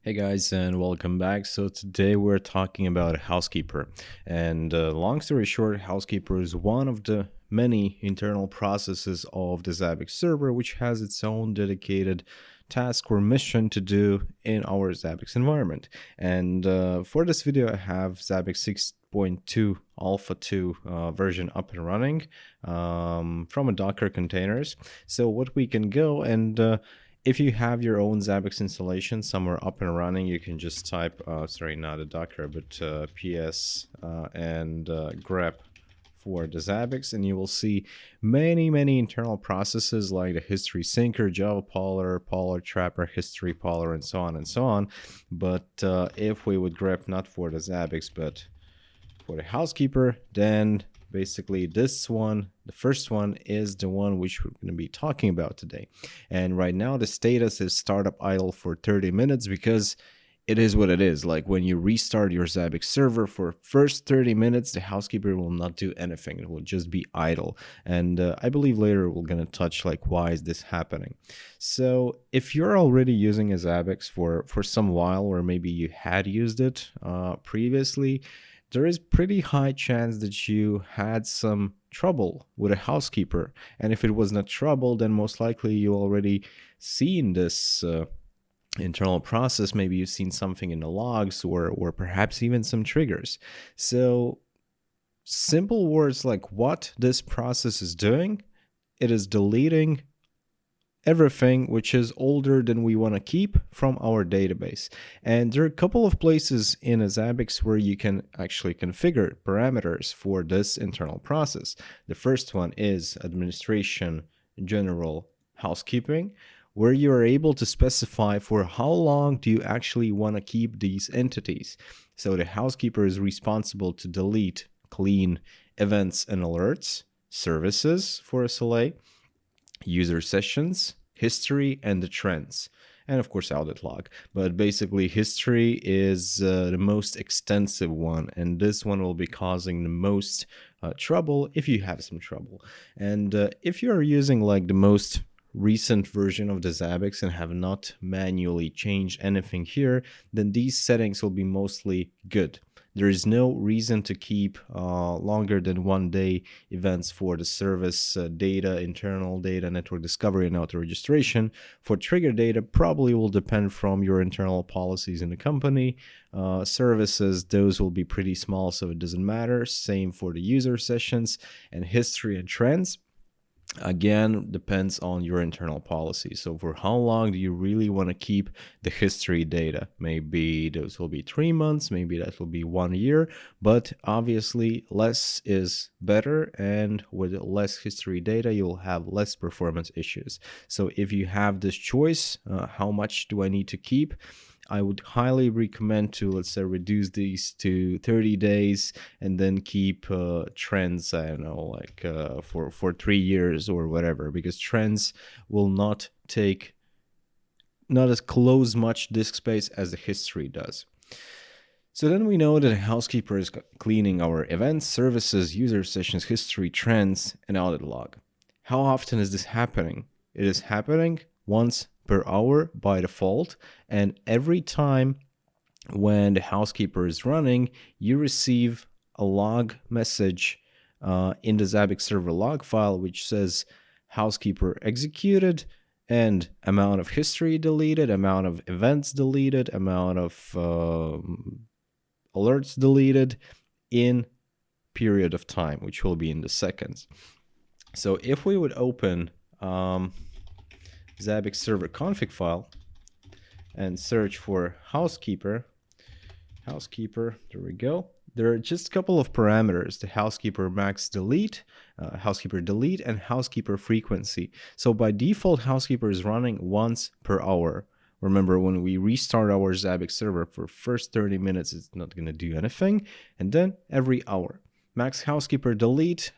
Hey guys, and welcome back. So today we're talking about Housekeeper. And long story short, Housekeeper is one of the many internal processes of the ZABBIX server, which has its own dedicated task or mission to do in our ZABBIX environment. And for this video, I have ZABBIX 6.2 Alpha 2 version up and running from a Docker containers. So what we can go and if you have your own ZABBIX installation somewhere up and running, you can just type, sorry, not a Docker, but ps and grep for the ZABBIX, and you will see many internal processes like the history syncer, Java Poller, Poller Trapper, history Poller, and so on and so on. But if we would grep not for the ZABBIX, but for the Housekeeper, then basically this one, the first one, is the one which we're going to be talking about today. And right now the status is startup idle for 30 minutes because it is what it is. Like when you restart your ZABBIX server for first 30 minutes, the Housekeeper will not do anything. It will just be idle. And I believe later we're going to touch like why is this happening. So if you're already using a ZABBIX for some while, or maybe you had used it previously, there is pretty high chance that you had some trouble with a Housekeeper. And if it was not trouble, then most likely you already seen this internal process. Maybe you've seen something in the logs or perhaps even some triggers. So simple words like what this process is doing, it is deleting everything which is older than we want to keep from our database. And there are a couple of places in a ZABBIX where you can actually configure parameters for this internal process. The first one is administration general housekeeping, where you are able to specify for how long do you actually want to keep these entities. So the Housekeeper is responsible to delete, clean events and alerts, services for SLA, user sessions, history, and the trends, and of course audit log. But basically history is the most extensive one, and this one will be causing the most trouble if you have some trouble. And if you are using like the most recent version of the ZABBIX and have not manually changed anything here, then these settings will be mostly good. There is no reason to keep longer than 1 day events for the service data, internal data, network discovery, and auto registration. For trigger data, probably will depend from your internal policies in the company. Services, those will be pretty small, so it doesn't matter. Same for the user sessions, and history and trends. Again, depends on your internal policy. So for how long do you really want to keep the history data? Maybe those will be 3 months, maybe that will be 1 year, but obviously less is better, and with less history data, you'll have less performance issues. So if you have this choice, how much do I need to keep? I would highly recommend to, let's say, reduce these to 30 days and then keep trends, I don't know, like for 3 years or whatever, because trends will not as close much disk space as the history does. So then we know that a Housekeeper is cleaning our events, services, user sessions, history, trends, and audit log. How often is this happening? It is happening once per hour by default, and every time when the Housekeeper is running, you receive a log message in the ZABBIX server log file which says Housekeeper executed and amount of history deleted, amount of events deleted, amount of alerts deleted in period of time, which will be in the seconds. So if we would open ZABBIX server config file and search for Housekeeper, there we go. There are just a couple of parameters: the Housekeeper max delete, Housekeeper delete, and Housekeeper frequency. So by default, Housekeeper is running once per hour. Remember, when we restart our ZABBIX server for first 30 minutes, it's not going to do anything, and then every hour. Max Housekeeper delete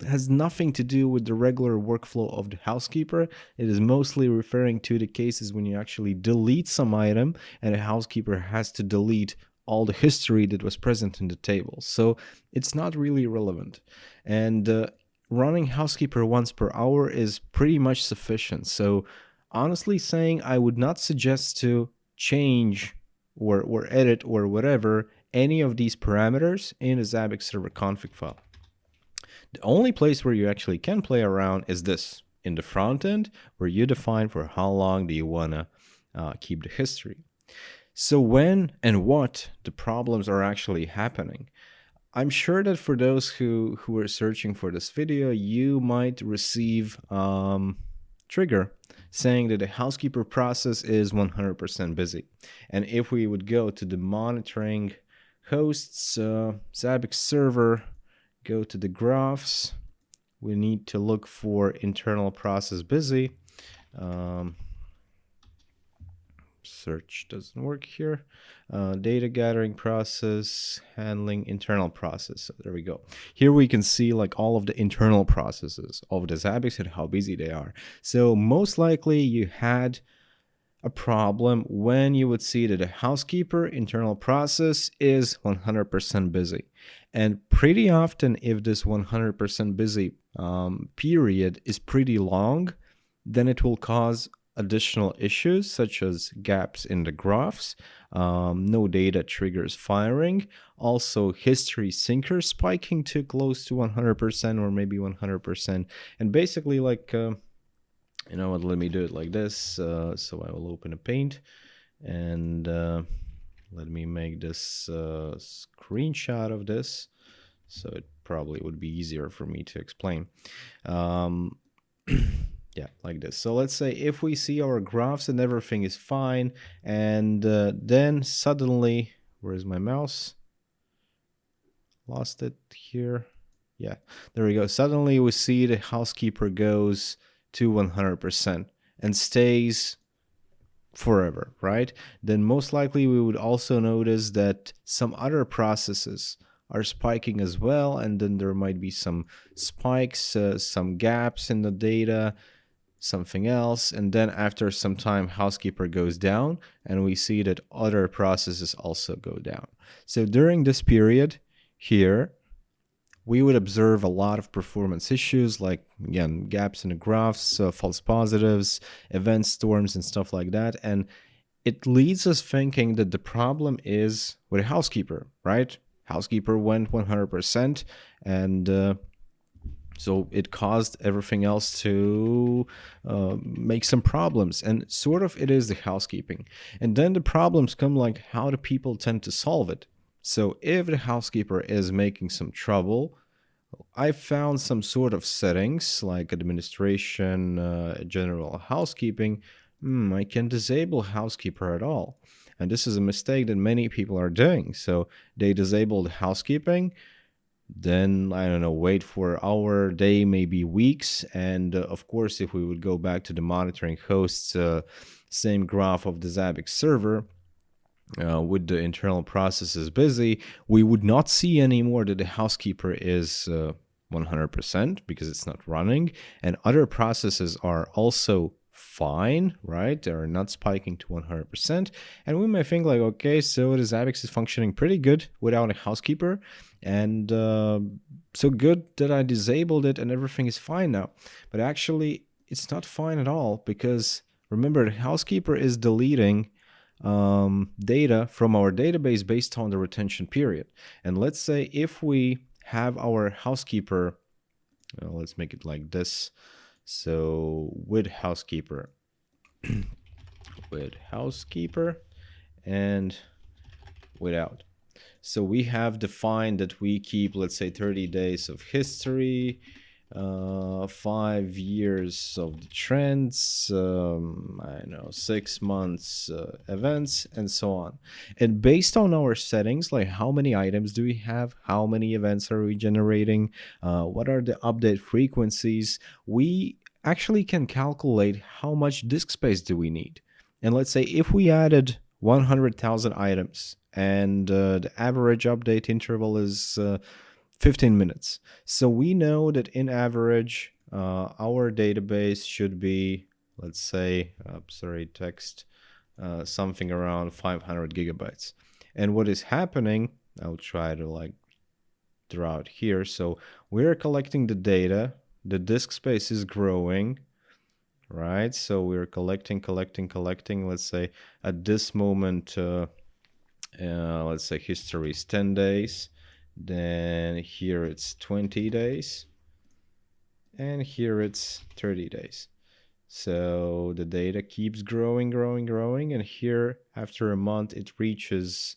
has nothing to do with the regular workflow of the Housekeeper. It is mostly referring to the cases when you actually delete some item and a Housekeeper has to delete all the history that was present in the table. So it's not really relevant. And running Housekeeper once per hour is pretty much sufficient. So honestly saying, I would not suggest to change or edit or whatever any of these parameters in the ZABBIX server config file. The only place where you actually can play around is this, in the front end, where you define for how long do you want to keep the history. So when and what the problems are actually happening, I'm sure that for those who are searching for this video, you might receive trigger saying that the housekeeper process is 100% busy. And if we would go to the monitoring hosts, ZABBIX server, go to the graphs, we need to look for internal process busy. Search doesn't work here. Data gathering process, handling internal process. So there we go. Here we can see like all of the internal processes of the ZABBIX and how busy they are. So most likely you had a problem when you would see that the housekeeper internal process is 100% busy. And pretty often, if this 100% busy period is pretty long, then it will cause additional issues such as gaps in the graphs, no data triggers firing, also history syncer spiking to close to 100% or maybe 100%. And basically like, you know what, let me do it like this. So I will open a paint and let me make this screenshot of this. So it probably would be easier for me to explain. Yeah, like this. So let's say if we see our graphs and everything is fine, and then suddenly, where's my mouse? Lost it here. Yeah, there we go. Suddenly we see the housekeeper goes to 100% and stays forever, right? Then most likely we would also notice that some other processes are spiking as well, and then there might be some spikes, some gaps in the data, something else, and then after some time housekeeper goes down and we see that other processes also go down. So during this period here, we would observe a lot of performance issues like, again, gaps in the graphs, false positives, event storms and stuff like that. And it leads us thinking that the problem is with a housekeeper, right? Housekeeper went 100% and so it caused everything else to make some problems, and sort of it is the housekeeping. And then the problems come like how do people tend to solve it? So if the housekeeper is making some trouble, I found some sort of settings like administration, general housekeeping. I can disable housekeeper at all. And this is a mistake that many people are doing. So they disable the housekeeping, then, I don't know, wait for an hour, day, maybe weeks. And of course, if we would go back to the monitoring hosts, same graph of the ZABBIX server, with the internal processes busy, we would not see anymore that the housekeeper is 100% because it's not running. And other processes are also fine, right? They're not spiking to 100%. And we may think like, okay, so the ZABBIX is functioning pretty good without a housekeeper. And so good that I disabled it and everything is fine now. But actually, it's not fine at all because remember, the housekeeper is deleting data from our database based on the retention period. And let's say if we have our housekeeper, let's make it like this. So with housekeeper, with housekeeper and without. So we have defined that we keep, let's say, 30 days of history, 5 years of the trends, I don't know, 6 months events, and so on. And based on our settings, like how many items do we have, how many events are we generating, what are the update frequencies, we actually can calculate how much disk space do we need. And let's say if we added 100,000 items and the average update interval is 15 minutes. So we know that in average, our database should be, let's say, text, something around 500 gigabytes. And what is happening, I'll try to like draw it here. So we're collecting the data, the disk space is growing, right? So we're collecting. Let's say at this moment, let's say history is 10 days. Then here it's 20 days. And here it's 30 days. So the data keeps growing. And here after a month, it reaches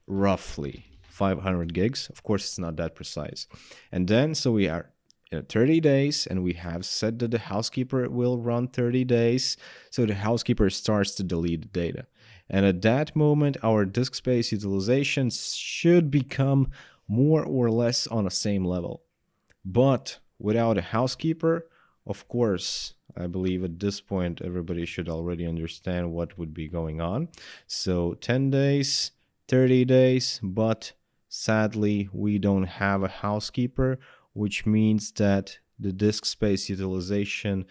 roughly 500 gigs. Of course, it's not that precise. And then, so we are 30 days, and we have said that the housekeeper will run 30 days. So the housekeeper starts to delete the data. And at that moment, our disk space utilization should become more or less on the same level. But without a housekeeper, of course, I believe at this point, everybody should already understand what would be going on. So 10 days, 30 days, but sadly, we don't have a housekeeper, which means that the disk space utilization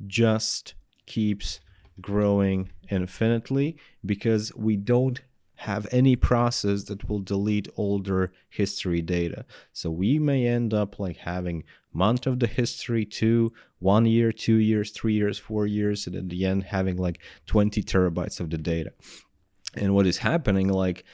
just keeps growing infinitely because we don't have any process that will delete older history data. So we may end up like having month of the history to 1 year, 2 years, 3 years, 4 years, and at the end having like 20 terabytes of the data. And what is happening, like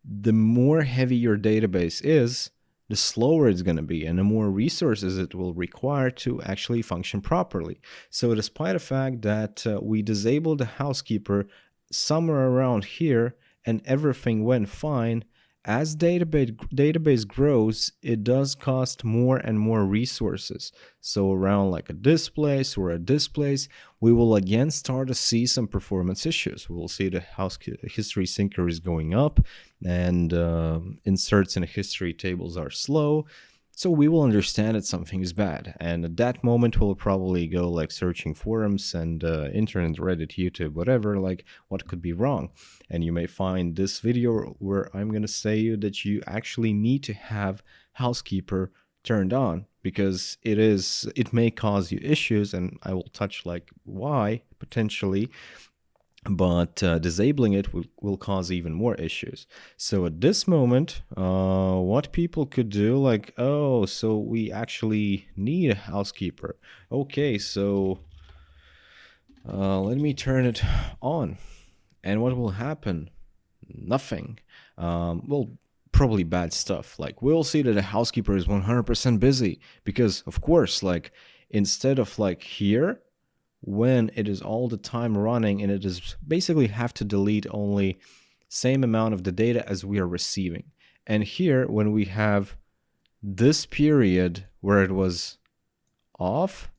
the more heavy your database is, the slower it's going to be and the more resources it will require to actually function properly. So despite the fact that we disabled the housekeeper somewhere around here and everything went fine, as database grows, it does cost more and more resources. So around like a displace or a displace, we will again start to see some performance issues. We'll see the history syncer is going up, and inserts in the history tables are slow. So we will understand that something is bad. And at that moment, we'll probably go like searching forums and internet, Reddit, YouTube, whatever, like what could be wrong. And you may find this video where I'm going to say you that you actually need to have housekeeper turned on because it may cause you issues, and I will touch like why potentially. But disabling it will cause even more issues. So at this moment, what people could do, like, oh, so we actually need a housekeeper. Okay, so let me turn it on. And what will happen? Nothing. Well, probably bad stuff. Like, we'll see that the housekeeper is 100% busy because, of course, like, instead of like here, when it is all the time running and it is basically have to delete only same amount of the data as we are receiving. And here, when we have this period where it was off,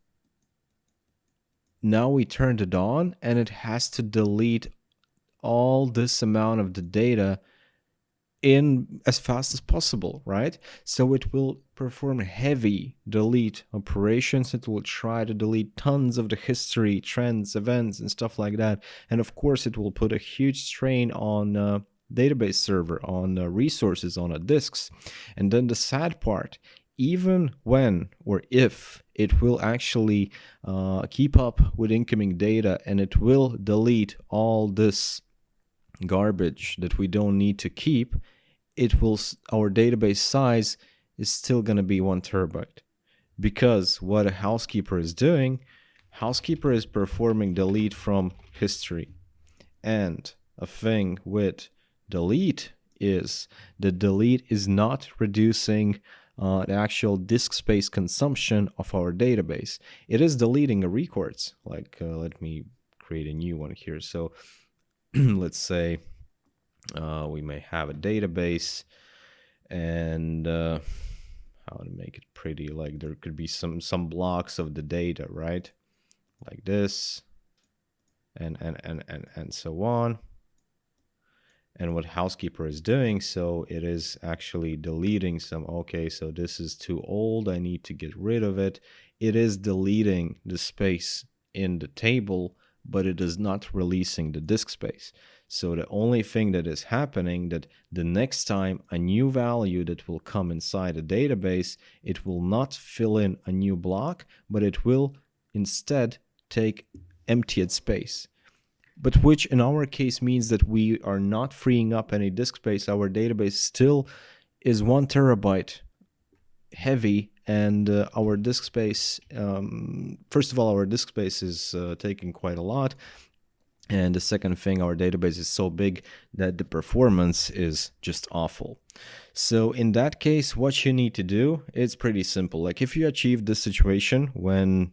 now we turned it on and it has to delete all this amount of the data in as fast as possible, right? So it will perform heavy delete operations. It will try to delete tons of the history, trends, events, and stuff like that. And of course, it will put a huge strain on database server, on resources, on disks. And then the sad part, even when or if it will actually keep up with incoming data and it will delete all this garbage that we don't need to keep, our database size is still going to be 1 terabyte. Because what a housekeeper is doing, housekeeper is performing delete from history. And a thing with delete is the delete is not reducing the actual disk space consumption of our database. It is deleting the records. Like, let me create a new one here. So let's say we may have a database, and how to make it pretty, like there could be some blocks of the data, right? Like this, and so on. And what housekeeper is doing, so it is actually deleting some, okay, so this is too old, I need to get rid of it. It is deleting the space in the table, but it is not releasing the disk space. So the only thing that is happening, that the next time a new value that will come inside a database, it will not fill in a new block, but it will instead take emptied space. But which in our case means that we are not freeing up any disk space. Our database still is 1 terabyte heavy and our disk space, first of all, our disk space is taking quite a lot. And the second thing, our database is so big that the performance is just awful. So in that case, what you need to do, it's pretty simple. Like if you achieved this situation when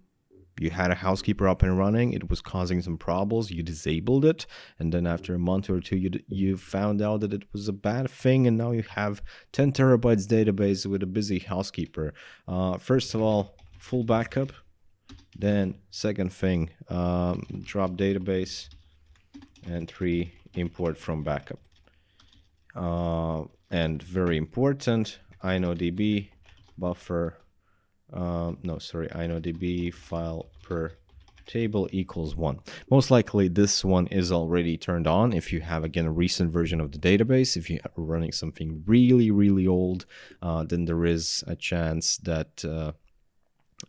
you had a housekeeper up and running, it was causing some problems, you disabled it, and then after a month or two, you found out that it was a bad thing, and now you have 10 terabytes database with a busy housekeeper. First of all, full backup. Then second thing, drop database. And 3, import from backup. And very important, inodb buffer, inodb file per table equals 1. Most likely this one is already turned on if you have, again, a recent version of the database. If you are running something really, really old, then there is a chance that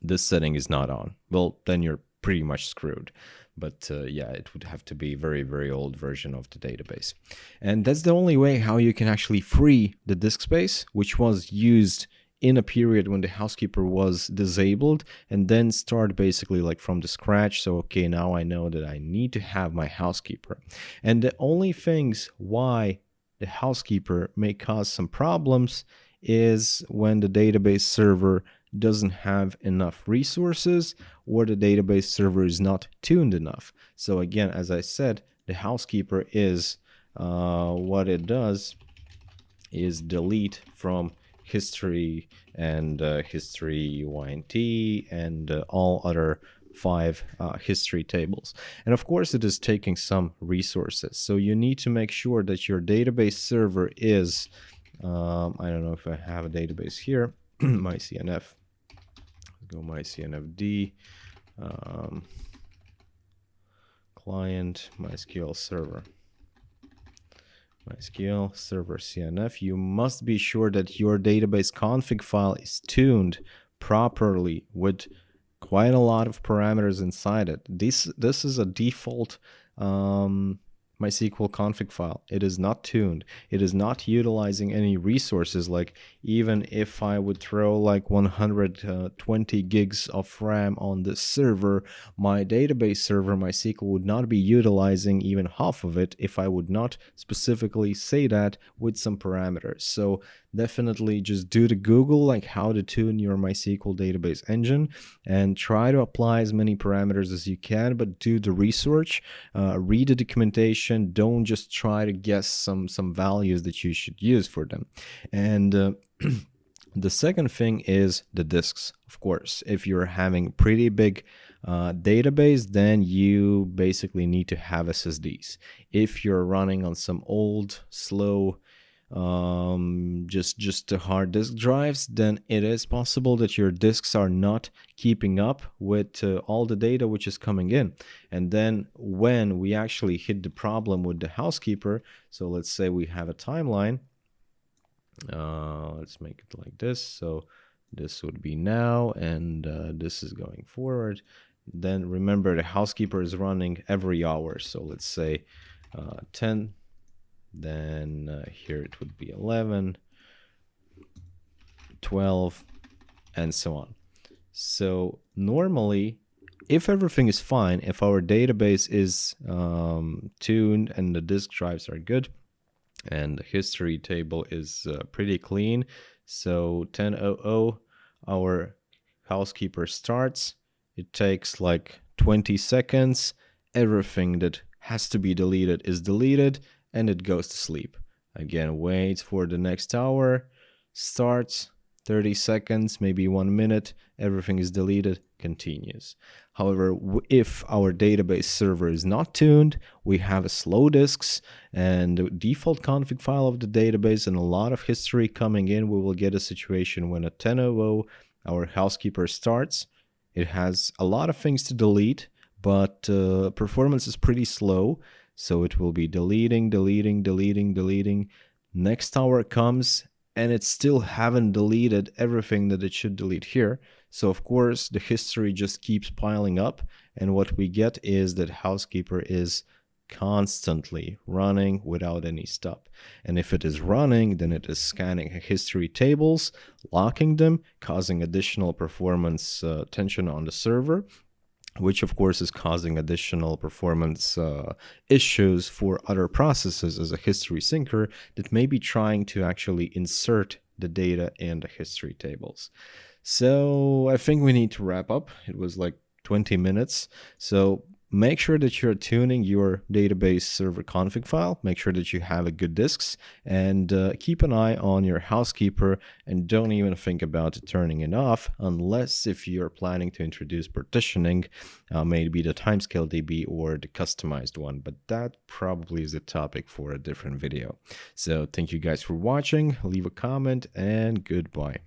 this setting is not on. Well, then you're pretty much screwed. But yeah, it would have to be a very, very old version of the database. And that's the only way how you can actually free the disk space, which was used in a period when the housekeeper was disabled, and then start basically like from the scratch. So, okay, now I know that I need to have my housekeeper. And the only things why the housekeeper may cause some problems is when the database server doesn't have enough resources, or the database server is not tuned enough. So again, as I said, the housekeeper is what it does is delete from history and history UINT and all other 5 history tables. And of course, it is taking some resources. So you need to make sure that your database server is, I don't know if I have a database here, myCNF. Go myCNFD, client, MySQL server. MySQL server CNF. You must be sure that your database config file is tuned properly with quite a lot of parameters inside it. This is a default MySQL config file. It is not tuned. It is not utilizing any resources. Like even if I would throw like 120 gigs of RAM on this server, my database server, MySQL, would not be utilizing even half of it if I would not specifically say that with some parameters. So definitely just do the Google, like how to tune your MySQL database engine, and try to apply as many parameters as you can, but do the research, read the documentation. Don't just try to guess some values that you should use for them. And the second thing is the disks. Of course, if you're having pretty big database, then you basically need to have SSDs. If you're running on some old, slow, just the hard disk drives, then it is possible that your disks are not keeping up with all the data which is coming in. And then when we actually hit the problem with the housekeeper, so let's say we have a timeline, let's make it like this. So this would be now, and this is going forward. Then remember, the housekeeper is running every hour. So let's say 10. Then here it would be 11, 12, and so on. So normally, if everything is fine, if our database is tuned and the disk drives are good, and the history table is pretty clean, so 10:00 our housekeeper starts. It takes like 20 seconds. Everything that has to be deleted is deleted, and it goes to sleep. Again, waits for the next hour, starts, 30 seconds, maybe 1 minute, everything is deleted, continues. However, if our database server is not tuned, we have slow disks and the default config file of the database and a lot of history coming in, we will get a situation when at 10:00 our housekeeper starts. It has a lot of things to delete, but performance is pretty slow. So it will be deleting. Next hour comes and it still haven't deleted everything that it should delete here. So of course the history just keeps piling up, and what we get is that housekeeper is constantly running without any stop. And if it is running, then it is scanning history tables, locking them, causing additional performance tension on the server, which of course is causing additional performance issues for other processes as a history syncer that may be trying to actually insert the data in the history tables. So I think we need to wrap up. It was like 20 minutes. So make sure that you're tuning your database server config file. Make sure that you have a good disks, and keep an eye on your housekeeper, and don't even think about turning it off unless if you're planning to introduce partitioning, maybe the timescale DB or the customized one, but that probably is a topic for a different video. So thank you guys for watching. Leave a comment and goodbye.